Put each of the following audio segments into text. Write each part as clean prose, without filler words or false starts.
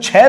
6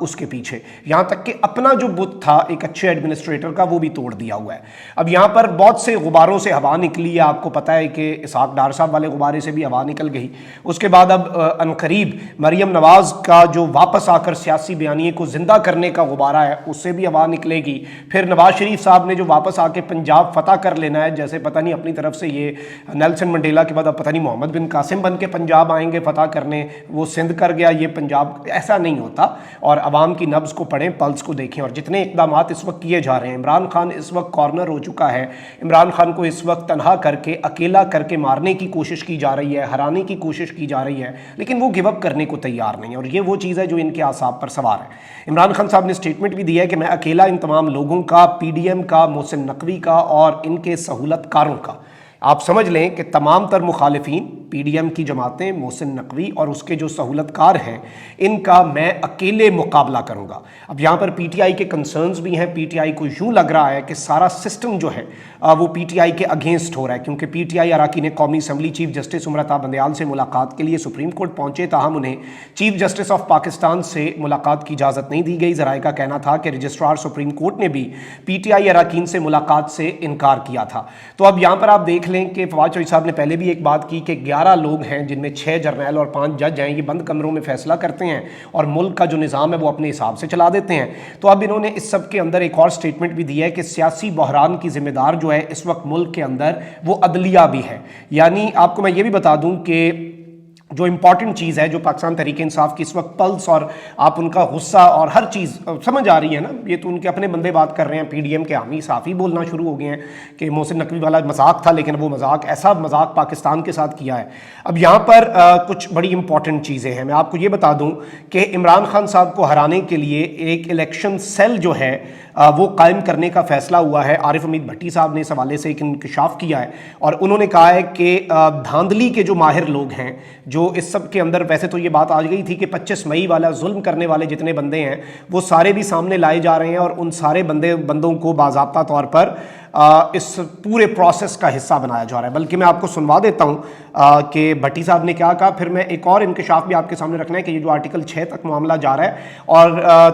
اس کے پیچھے، یہاں تک کہ اپنا جو بت تھا ایک اچھے ایڈمنسٹریٹر کا وہ بھی توڑ دیا ہوا ہے۔ اب یہاں پر بہت سے غباروں سے ہوا نکلی ہے، آپ کو پتہ ہے کہ اسحاق ڈار صاحب والے غبارے سے بھی ہوا نکل گئی، اس کے بعد اب عنقریب مریم نواز کا جو واپس آ کر سیاسی بیانیے کو زندہ کرنے کا غبارہ ہے اس سے بھی ہوا نکلے گی، پھر نواز شریف صاحب نے جو واپس آ کے پنجاب فتح کر لینا ہے، جیسے پتہ نہیں اپنی طرف سے یہ نیلسن منڈیلا کے بعد اب پتہ نہیں محمد بن قاسم بن کے پنجاب آئیں گے فتح کرنے، وہ سندھ کر گیا یہ پنجاب، ایسا نہیں ہوتا۔ اور عوام کی نبض کو پڑھیں، پلس کو دیکھیں، اور جتنے اقدامات اس وقت کیے جا رہے ہیں، عمران خان اس وقت کارنر ہو چکا ہے، عمران خان کو اس وقت تنہا کر کے اکیلا کر کے مارنے کی کوشش کی جا رہی ہے، ہرانے کی کوشش کی جا رہی ہے، لیکن وہ گیو اپ کرنے کو تیار نہیں ہے، اور یہ وہ چیز ہے جو ان کے اعصاب پر سوار ہے۔ عمران خان صاحب نے اسٹیٹمنٹ بھی دیا ہے کہ میں اکیلا ان تمام لوگوں کا، پی ڈی ایم کا، محسن نقوی کا اور ان کے سہولت کاروں کا، آپ سمجھ لیں کہ تمام تر مخالفین، پی ڈی ایم کی جماعتیں، محسن نقوی اور اس کے جو سہولت کار ہیں، ان کا میں اکیلے مقابلہ کروں گا۔ اب یہاں پر پی ٹی آئی کے کنسرنز بھی ہیں، پی ٹی آئی کو یوں لگ رہا ہے کہ سارا سسٹم جو ہے وہ پی ٹی آئی کے اگینسٹ ہو رہا ہے، کیونکہ پی ٹی آئی اراکین قومی اسمبلی چیف جسٹس عمر بندیال سے ملاقات کے لیے سپریم کورٹ پہنچے، تاہم انہیں چیف جسٹس آف پاکستان سے ملاقات کی اجازت نہیں دی گئی۔ ذرائع کا کہنا تھا کہ رجسٹرار سپریم کورٹ نے بھی پی ٹی آئی اراکین سے ملاقات سے انکار کیا تھا۔ تو اب یہاں پر آپ دیکھ لیں کہ فواد چوہدری صاحب نے پہلے بھی ایک بات کی کہ 11 لوگ ہیں جن میں 6 جرنیل اور 5 جج ہیں، یہ بند کمروں میں فیصلہ کرتے ہیں اور ملک کا جو نظام ہے وہ اپنے حساب سے چلا دیتے ہیں۔ تو اب انہوں نے اس سب کے اندر ایک اور سٹیٹمنٹ بھی دی ہے کہ سیاسی بحران کی ذمہ دار جو ہے اس وقت ملک کے اندر وہ عدلیہ بھی ہے۔ یعنی آپ کو میں یہ بھی بتا دوں کہ جو امپورٹنٹ چیز ہے جو پاکستان تحریک انصاف کی اس وقت پلس اور آپ ان کا غصہ اور ہر چیز سمجھ آ رہی ہے نا، یہ تو ان کے اپنے بندے بات کر رہے ہیں، پی ڈی ایم کے حامی صحافی بولنا شروع ہو گئے ہیں کہ محسن نقوی والا مذاق تھا، لیکن وہ مذاق ایسا مذاق پاکستان کے ساتھ کیا ہے۔ اب یہاں پر کچھ بڑی امپورٹنٹ چیزیں ہیں، میں آپ کو یہ بتا دوں کہ عمران خان صاحب کو ہرانے کے لیے ایک الیکشن سیل جو ہے وہ قائم کرنے کا فیصلہ ہوا ہے۔ عارف امید بھٹی صاحب نے اس حوالے سے ایک انکشاف کیا ہے اور انہوں نے کہا ہے کہ دھاندلی کے جو ماہر لوگ ہیں، جو اس سب کے اندر، ویسے تو یہ بات آ گئی تھی کہ 25 مئی والا ظلم کرنے والے جتنے بندے ہیں وہ سارے بھی سامنے لائے جا رہے ہیں اور ان سارے بندوں کو باضابطہ طور پر اس پورے پروسیس کا حصہ بنایا جا رہا ہے۔ بلکہ میں آپ کو سنوا دیتا ہوں کہ بھٹی صاحب نے کیا کہا، پھر میں ایک اور انکشاف بھی آپ کے سامنے رکھنا ہے کہ یہ جو آرٹیکل 6 تک معاملہ جا رہا ہے، اور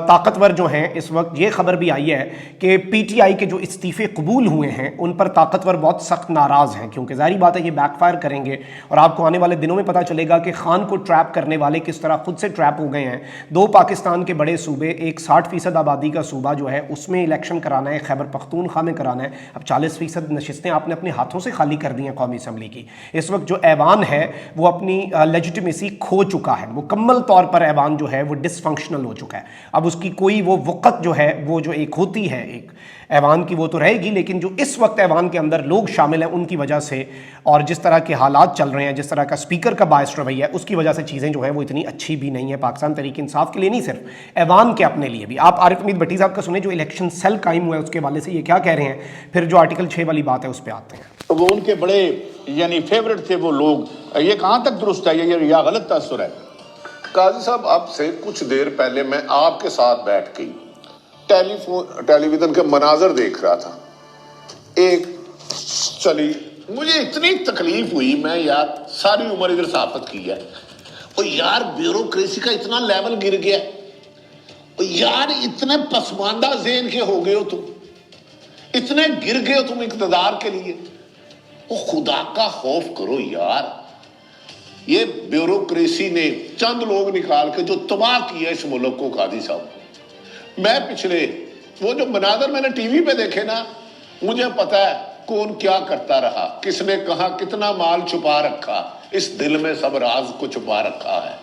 طاقتور جو ہیں اس وقت یہ خبر بھی آئی ہے کہ پی ٹی آئی کے جو استعفے قبول ہوئے ہیں ان پر طاقتور بہت سخت ناراض ہیں، کیونکہ ظاہری بات ہے یہ بیک فائر کریں گے اور آپ کو آنے والے دنوں میں پتہ چلے گا کہ خان کو ٹریپ کرنے والے کس طرح خود سے ٹریپ ہو گئے ہیں۔ 2 پاکستان کے بڑے صوبے، ایک 60% آبادی کا صوبہ جو ہے اس میں الیکشن کرانا ہے، خیبر پختونخوا میں کرانا ہے، اب 40% نشستیں آپ نے اپنے ہاتھوں سے خالی کر دی ہیں قومی اسمبلی کی۔ اس وقت جو ایوان ہے وہ اپنی لیجیٹمیسی کھو چکا ہے، مکمل طور پر ایوان جو ہے وہ ڈس فنکشنل ہو چکا ہے، اب اس کی کوئی وہ وقت جو ہے وہ جو ایک ہوتی ہے ایک ایوان کی وہ تو رہے گی، لیکن جو اس وقت ایوان کے اندر لوگ شامل ہیں ان کی وجہ سے اور جس طرح کے حالات چل رہے ہیں، جس طرح کا اسپیکر کا باعث رویہ ہے، اس کی وجہ سے چیزیں جو ہیں وہ اتنی اچھی بھی نہیں ہیں پاکستان تحریک انصاف کے لیے، نہیں صرف ایوان کے اپنے لیے بھی۔ آپ عارف امید بھٹی صاحب کا سنیں جو الیکشن سیل قائم ہوا ہے اس کے حوالے سے یہ کیا کہہ رہے ہیں، پھر جو آرٹیکل 6 والی بات ہے اس پہ آتے ہیں۔ وہ ان کے بڑے یعنی فیورٹ تھے وہ لوگ، یہ کہاں تک درست ہے یا غلط تاثر ہے؟ قاضی صاحب آپ سے کچھ دیر پہلے میں آپ کے ساتھ بیٹھ کے ٹیلی ویژن کے مناظر دیکھ رہا تھا، ایک چلی مجھے اتنی تکلیف ہوئی، میں یار ساری عمر ادھر صحافت کی ہے اور یار بیوروکریسی کا اتنا لیول گر گیا، اور یار اتنے پسماندہ ذہن کے ہو گئے ہو تم، اتنے گر گئے ہو تم اقتدار کے لیے، وہ خدا کا خوف کرو یار۔ یہ بیوروکریسی نے چند لوگ نکال کے جو تباہ کیا اس ملک کو، قاضی صاحب، میں پچھلے وہ جو مناظر میں نے ٹی وی پہ دیکھے نا، مجھے پتا ہے کون کیا کرتا رہا، کس نے کہاں کتنا مال چھپا رکھا، اس دل میں سب راز کو چھپا رکھا ہے۔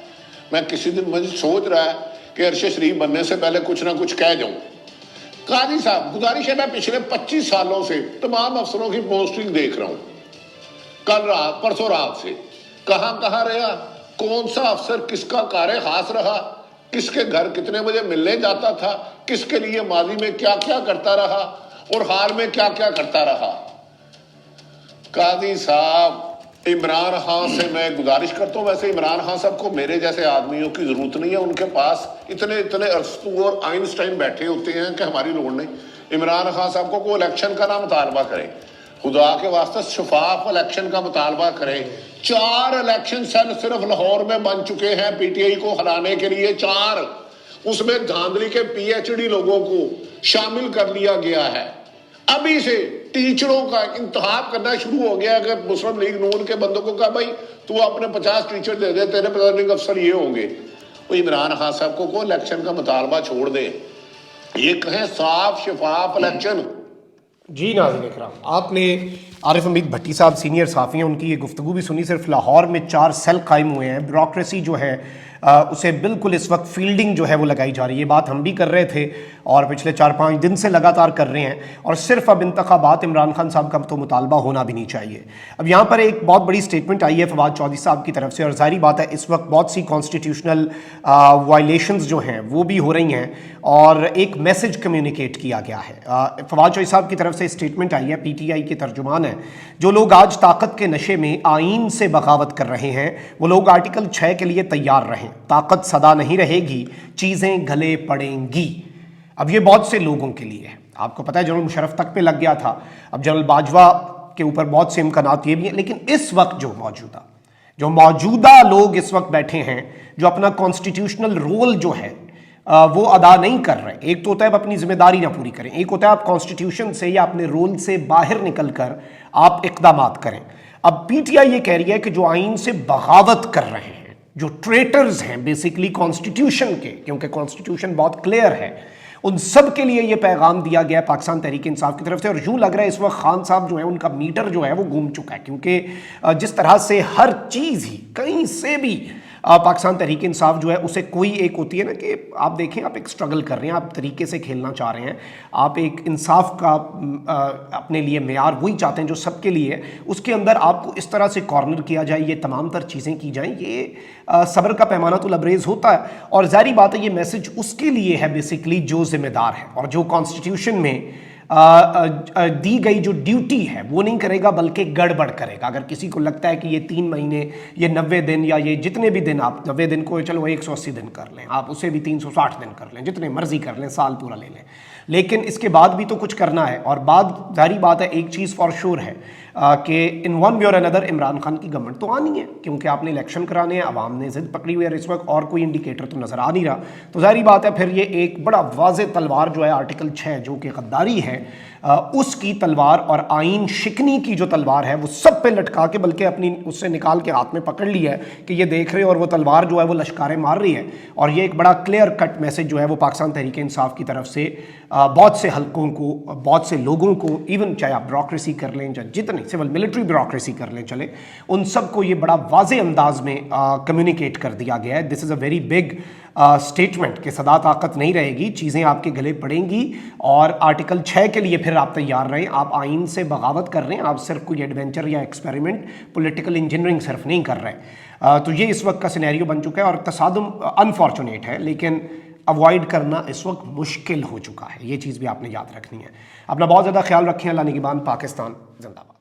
میں کسی دن مجھے سوچ رہا ہے کہ عرش شریف بننے سے پہلے کچھ نہ کچھ کہہ جاؤں۔ قاضی صاحب گزارش ہے، میں پچھلے 25 سالوں سے تمام افسروں کی پوسٹنگ دیکھ رہا ہوں، کل رات پرسوں رات سے، کہاں کہاں رہا، کون سا افسر کس کا کار خاص رہا، کس کے گھر کتنے بجے ملنے جاتا تھا، کس کے لیے ماضی میں کیا کیا کرتا رہا اور حال میں کیا کیا کرتا رہا۔ قاضی صاحب عمران خان سے میں گزارش کرتا ہوں، ویسے عمران خان صاحب کو میرے جیسے آدمیوں کی ضرورت نہیں ہے، ان کے پاس اتنے ارسطو اور آئنسٹائن بیٹھے ہوتے ہیں کہ ہماری لوڑ نہیں۔ عمران خان صاحب کو کوئی الیکشن کا نہ مطالبہ کرے، خدا کے واسطے شفاف الیکشن کا مطالبہ کریں. 4 الیکشن سیل صرف لاہور میں بن چکے ہیں پی ٹی آئی کو ہرانے کے لیے. 4 اس میں دھاندلی کے پی ایچ ڈی لوگوں کو شامل کر لیا گیا ہے. ابھی سے ٹیچروں کا انتخاب کرنا شروع ہو گیا کہ مسلم لیگ نون کے بندوں کو کہا بھائی تو اپنے 50 ٹیچر دے دے, تیرے پریزائڈنگ افسر یہ ہوں گے. وہ عمران خان صاحب کو الیکشن کا مطالبہ چھوڑ دے, یہ کہیں صاف شفاف الیکشن. جی ناظرین اکرام, آپ نے عارف حمید بھٹی صاحب سینئر صحافی ہیں, ان کی یہ گفتگو بھی سنی. صرف لاہور میں 4 سیل قائم ہوئے ہیں. بیوروکریسی جو ہے اسے بالکل اس وقت فیلڈنگ جو ہے وہ لگائی جا رہی ہے. یہ بات ہم بھی کر رہے تھے اور پچھلے 4-5 دن سے لگاتار کر رہے ہیں. اور صرف اب انتخابات عمران خان صاحب کا تو مطالبہ ہونا بھی نہیں چاہیے. اب یہاں پر ایک بہت بڑی سٹیٹمنٹ آئی ہے فواد چودھری صاحب کی طرف سے, اور ظاہری بات ہے اس وقت بہت سی کانسٹیٹیوشنل وائلیشنز جو ہیں وہ بھی ہو رہی ہیں, اور ایک میسج کمیونیکیٹ کیا گیا ہے. فواد چودھری صاحب کی طرف سے سٹیٹمنٹ آئی ہے, پی ٹی آئی کے ترجمان ہیں, جو لوگ آج طاقت کے نشے میں آئین سے بغاوت کر رہے ہیں وہ لوگ آرٹیکل 6 کے لیے تیار رہیں. طاقت صدا نہیں رہے گی, چیزیں گلے پڑیں گی. اب یہ بہت سے لوگوں کے لیے ہے. آپ کو پتہ ہے جنرل مشرف تک پہ لگ گیا تھا, اب جنرل باجوہ کے اوپر بہت سے امکانات یہ بھی ہیں. لیکن اس وقت جو موجودہ لوگ اس وقت بیٹھے ہیں, جو اپنا کانسٹیٹیوشنل رول جو ہے وہ ادا نہیں کر رہے. ایک تو ہوتا ہے آپ اپنی ذمہ داری نہ پوری کریں, ایک ہوتا ہے آپ کانسٹیٹیوشن سے یا اپنے رول سے باہر نکل کر آپ اقدامات کریں. اب پی ٹی آئی یہ کہہ رہی ہے کہ جو آئین سے بغاوت کر رہے ہیں, جو ٹریٹرز ہیں بیسیکلی کانسٹیٹیوشن کے, کیونکہ کانسٹیٹیوشن بہت کلیئر ہے, ان سب کے لیے یہ پیغام دیا گیا ہے پاکستان تحریک انصاف کی طرف سے. اور یوں لگ رہا ہے اس وقت خان صاحب جو ہے ان کا میٹر جو ہے وہ گھوم چکا ہے, کیونکہ جس طرح سے ہر چیز ہی کہیں سے بھی پاکستان تحریک انصاف جو ہے اسے کوئی ایک ہوتی ہے نا کہ آپ دیکھیں آپ ایک سٹرگل کر رہے ہیں, آپ طریقے سے کھیلنا چاہ رہے ہیں, آپ ایک انصاف کا اپنے لیے معیار وہی چاہتے ہیں جو سب کے لیے, اس کے اندر آپ کو اس طرح سے کارنر کیا جائے, یہ تمام تر چیزیں کی جائیں, یہ صبر کا پیمانہ تو لبریز ہوتا ہے. اور ظاہری بات ہے یہ میسج اس کے لیے ہے بیسیکلی جو ذمہ دار ہے اور جو کانسٹیٹیوشن میں دی گئی جو ڈیوٹی ہے وہ نہیں کرے گا بلکہ گڑبڑ کرے گا. اگر کسی کو لگتا ہے کہ یہ 3 مہینے, یہ 90 دن, یا یہ جتنے بھی دن, آپ 90 دن کو چلو 180 دن کر لیں, آپ اسے بھی 360 دن کر لیں, جتنے مرضی کر لیں, سال پورا لے لیں, لیکن اس کے بعد بھی تو کچھ کرنا ہے. اور بعد ظاہری بات ہے ایک چیز فار شور ہے کہ ان ون وے اور اندر عمران خان کی گورنمنٹ تو آنی ہے, کیونکہ آپ نے الیکشن کرانے ہیں, عوام نے ضد پکڑی ہوئی ہے اس وقت, اور کوئی انڈیکیٹر تو نظر آ نہیں رہا. تو ظاہری بات ہے پھر یہ ایک بڑا واضح تلوار جو ہے آرٹیکل 6 جو کہ غداری ہے اس کی تلوار, اور آئین شکنی کی جو تلوار ہے وہ سب پہ لٹکا کے, بلکہ اپنی اس سے نکال کے ہاتھ میں پکڑ لی ہے کہ یہ دیکھ رہے, اور وہ تلوار جو ہے وہ لشکاریں مار رہی ہے. اور یہ ایک بڑا کلیئر کٹ میسج جو ہے وہ پاکستان تحریک انصاف کی طرف سے بہت سے حلقوں کو, بہت سے لوگوں کو, ایون چاہے آپ بیوروکریسی کر لیں, جتنی سول ملٹری بیوروکریسی کر لیں, چلے ان سب کو یہ بڑا واضح انداز میں کمیونیکیٹ کر دیا گیا ہے. دس از اے ویری بگ سٹیٹمنٹ کہ صدا طاقت نہیں رہے گی, چیزیں آپ کے گلے پڑیں گی, اور آرٹیکل 6 کے لیے پھر آپ تیار رہیں. آپ آئین سے بغاوت کر رہے ہیں, آپ صرف کوئی ایڈونچر یا ایکسپیریمنٹ, پولیٹیکل انجینئرنگ صرف نہیں کر رہے. تو یہ اس وقت کا سینیریو بن چکا ہے, اور تصادم انفارچونیٹ ہے لیکن اوائڈ کرنا اس وقت مشکل ہو چکا ہے. یہ چیز بھی آپ نے یاد رکھنی ہے. اپنا بہت زیادہ خیال رکھیں. اللہ نگہبان. پاکستان زندہ باد.